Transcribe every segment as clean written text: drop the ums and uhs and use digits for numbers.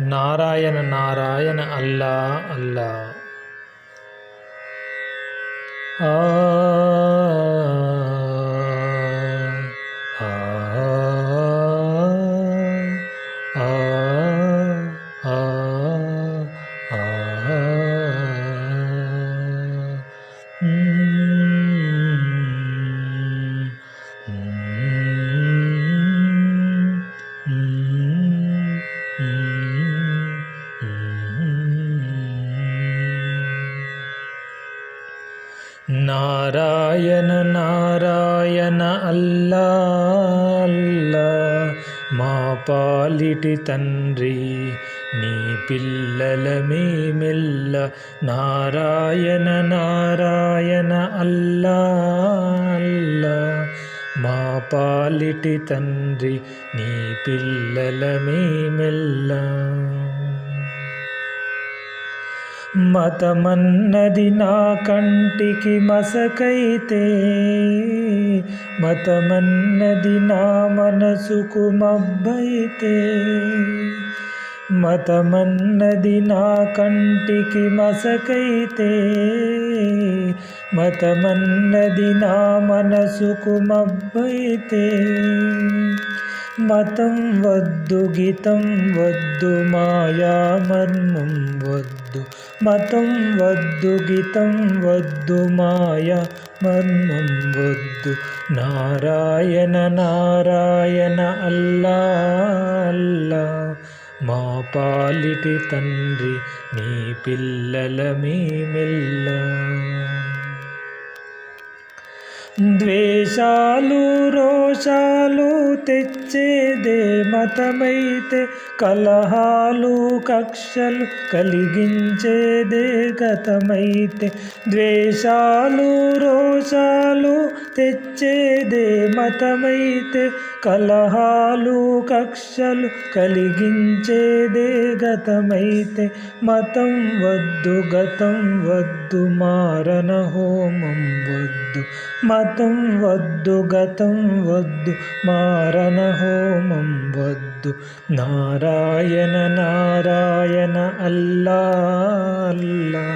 నారాయణ నారాయణ అల్లా అల్లా. ఆ ఆ ఆ ఆ నారాయణ నారాయణ అల్లా అల్లా, మా పాలిటి తండ్రి నీ పిల్లలమేమెల్ల. నారాయణ నారాయణ అల్లా అల్లా, మా పాలిటి తండ్రి నీ పిల్లలమేమెల్ల. మతమన్నది నా కంటికి మసకైతే, మతమన్నది నా మనసుకు మబ్బైతే. మతమన్నది నా కంటికి మసకైతే, మతమన్నది నా మనసుకు మబ్బైతే. మతం వద్దు గీతం వద్దు మాయా మర్మం వద్దు. మతం వద్దు గీతం వద్దు మాయా మర్మం వద్దు. నారాయణ నారాయణ అల్లా అల్లా, మా పాలిటి తండ్రి నీ పిల్లలమేమెల్ల. ద్వేషాలు రోషాలు తెచ్చేదే మతమైతే, కలహాలు కక్షలు కలిగించేదే గతమైతే. ద్వేషాలు రోషాలు తెచ్చేదే మతమైతే, కలహాలు కక్షలు కలిగించేదే గతమైతే. మతం వద్దు గతం వద్దు మారణ హోమం వద్దు. మతం వద్దు గతం వద్దు మారణ హోమం వద్దు. నారాయణ నారాయణ అల్లా అల్లా,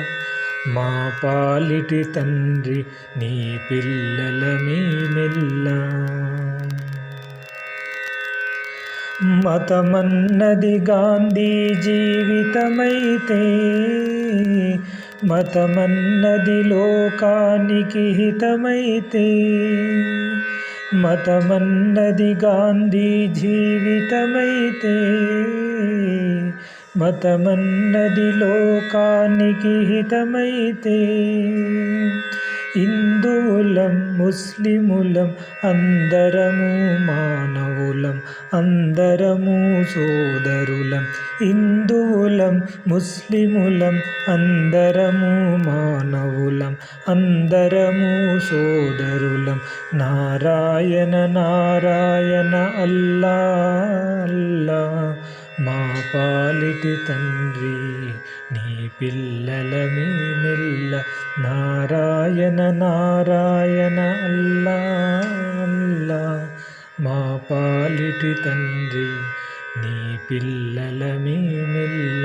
మా పాలిటి తండ్రి నీ పిల్లలమేమెల్ల. మతమన్నది గాంధీ జీవితమైతే, మతమన్నది లోకానికి హితమైతే. మతమన్నది గాంధీ జీవితమైతే, మతమన్నది లోకానికి హితమైతే. హిందువులం ముస్లిములం అందరము మానవులం, అందరము సోదరులం. హిందువులం ముస్లిములం అందరము మానవులం, అందరము సోదరులం. నారాయణ నారాయణ అల్లా అల్లా, మా పాలిటి తండ్రి నీ పిల్లలమేమెల్ల. నారాయణ నారాయణ అల్లా అల్లా, మా పాలిటి తండ్రి నీ పిల్లలమేమెల్ల.